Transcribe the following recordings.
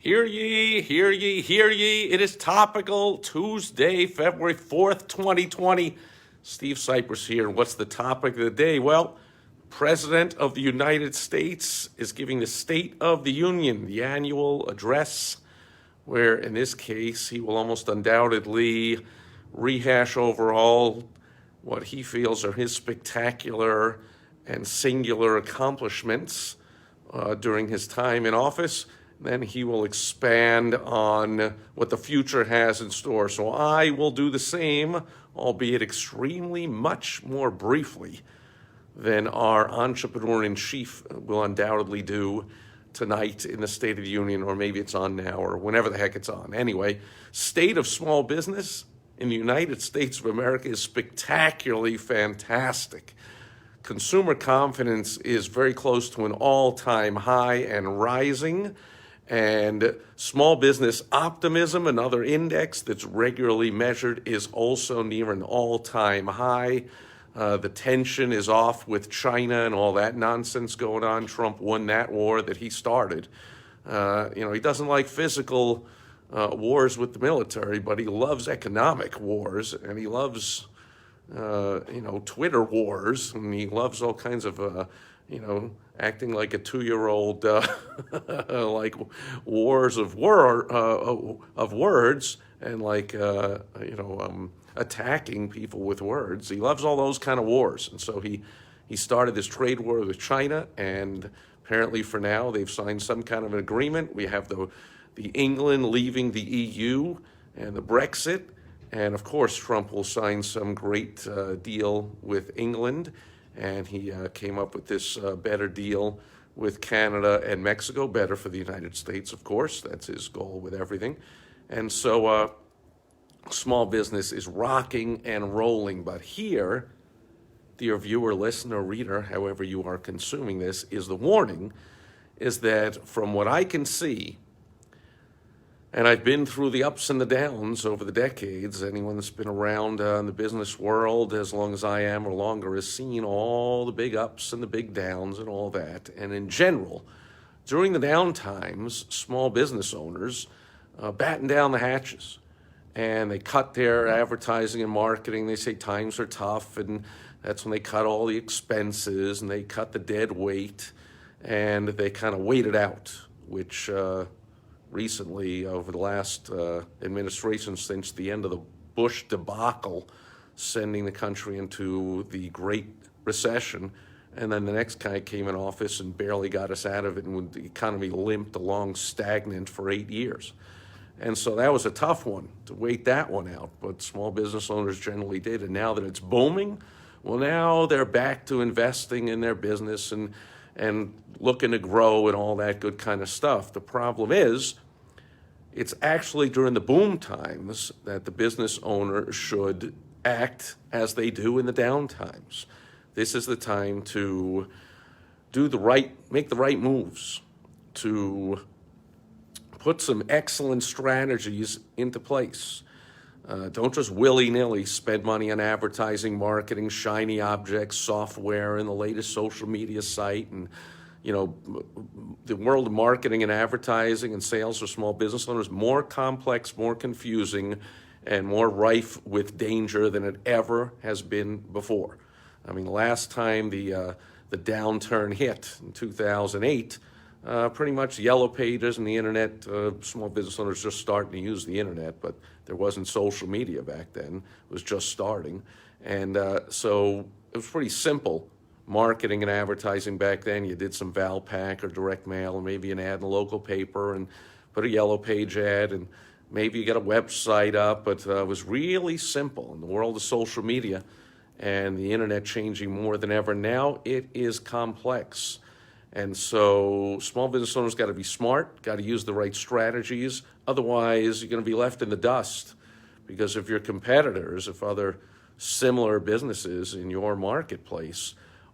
Hear ye, hear ye, hear ye. It is topical Tuesday, February 4th, 2020. Steve Sipress here. And what's the topic of the day? Well, President of the United States is giving the State of the Union, the annual address, where in this case he will almost undoubtedly rehash overall what he feels are his spectacular and singular accomplishments during his time in office. Then he will expand on what the future has in store. So I will do the same, albeit extremely much more briefly than our entrepreneur-in-chief will undoubtedly do tonight in the State of the Union, or maybe it's on now, or whenever the heck it's on. Anyway, state of small business in the United States of America is spectacularly fantastic. Consumer confidence is very close to an all-time high and rising. And small business optimism, another index that's regularly measured, is also near an all-time high. The tension is off with China and all that nonsense going on. Trump won that war that he started. He doesn't like physical wars with the military, but he loves economic wars, and he loves, Twitter wars, and he loves all kinds of, acting like a 2-year-old, like wars of words, and like attacking people with words. He loves all those kind of wars, and so he started this trade war with China, and apparently for now they've signed some kind of an agreement. We have the England leaving the EU and the Brexit, and of course Trump will sign some great deal with England. And he came up with this better deal with Canada and Mexico, better for the United States, of course. That's his goal with everything. And so small business is rocking and rolling. But here, dear viewer, listener, reader, however you are consuming this, is the warning, is that from what I can see, and I've been through the ups and the downs over the decades. Anyone that's been around in the business world as long as I am or longer has seen all the big ups and the big downs and all that. And in general, during the down times, small business owners batten down the hatches. And they cut their advertising and marketing. They say times are tough, and that's when they cut all the expenses, and they cut the dead weight, and they kind of wait it out, which recently, over the last administration, since the end of the Bush debacle, sending the country into the Great Recession, and then the next guy came in office and barely got us out of it, and the economy limped along stagnant for 8 years. And so that was a tough one, to wait that one out, but small business owners generally did. And now that it's booming, well, now they're back to investing in their business and looking to grow and all that good kind of stuff. The problem is, it's actually during the boom times that the business owner should act as they do in the down times. This is the time to make the right moves, to put some excellent strategies into place. Don't just willy-nilly spend money on advertising, marketing, shiny objects, software, and the latest social media site. And, the world of marketing and advertising and sales for small business owners, more complex, more confusing, and more rife with danger than it ever has been before. I mean, last time the downturn hit in 2008, pretty much yellow pages and the internet, small business owners just starting to use the internet, but there wasn't social media back then. It was just starting. And so it was pretty simple marketing and advertising back then. You did some Valpak or direct mail, or maybe an ad in the local paper and put a yellow page ad, and maybe you got a website up, but it was really simple. In the world of social media and the internet changing more than ever now, it is complex. And so small business owners got to be smart, got to use the right strategies. Otherwise, you're going to be left in the dust, because if your competitors, if other similar businesses in your marketplace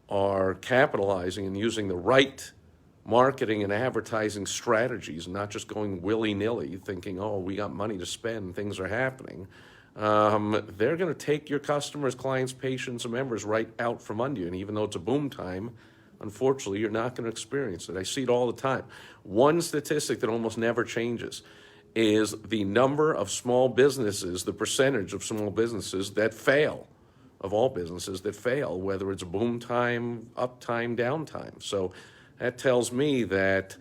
are capitalizing and using the right marketing and advertising strategies, and not just going willy-nilly thinking, oh, we got money to spend, things are happening, they're going to take your customers, clients, patients, and members right out from under you. And even though it's a boom time, unfortunately, you're not going to experience it. I see it all the time. One statistic that almost never changes is the number of small businesses, the percentage of small businesses that fail, of all businesses that fail, whether it's boom time, up time, down time. So that tells me that,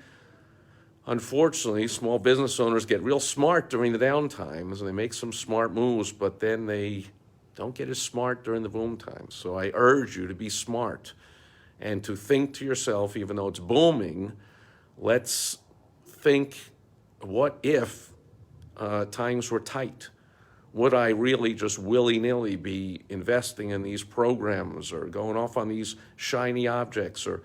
unfortunately, small business owners get real smart during the down times and they make some smart moves, but then they don't get as smart during the boom times. So I urge you to be smart and to think to yourself, even though it's booming, let's think, what if times were tight? Would I really just willy-nilly be investing in these programs or going off on these shiny objects or,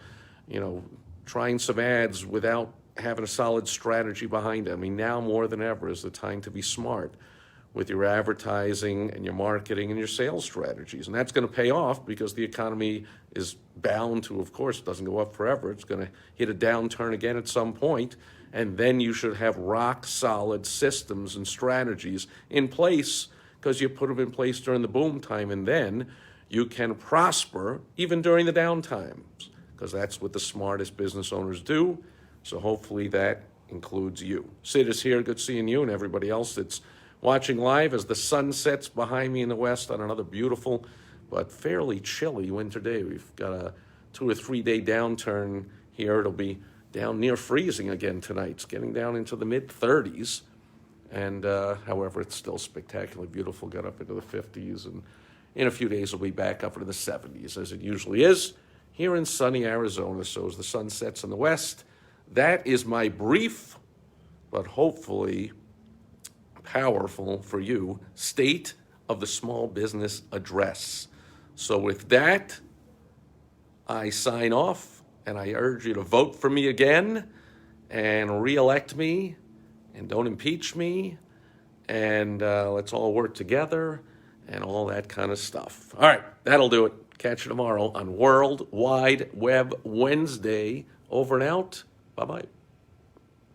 trying some ads without having a solid strategy behind it? I mean, now more than ever is the time to be smart with your advertising and your marketing and your sales strategies. And that's going to pay off because the economy is bound to, of course, it doesn't go up forever. It's going to hit a downturn again at some point. And then you should have rock solid systems and strategies in place because you put them in place during the boom time. And then you can prosper even during the down times because that's what the smartest business owners do. So hopefully that includes you. Sid is here. Good seeing you and everybody else that's watching live as the sun sets behind me in the west on another beautiful but fairly chilly winter day. We've got a 2 or 3 day downturn here. It'll be down near freezing again tonight. It's getting down into the mid-30s. And however, it's still spectacularly beautiful. Got up into the 50s. And in a few days, we'll be back up into the 70s, as it usually is here in sunny Arizona. So as the sun sets in the west, that is my brief, but hopefully powerful for you, State of the Small Business Address. So with that, I sign off, and I urge you to vote for me again and re-elect me and don't impeach me, and let's all work together and all that kind of stuff. All right, that'll do it. Catch you tomorrow on World Wide Web Wednesday. Over and out. Bye-bye.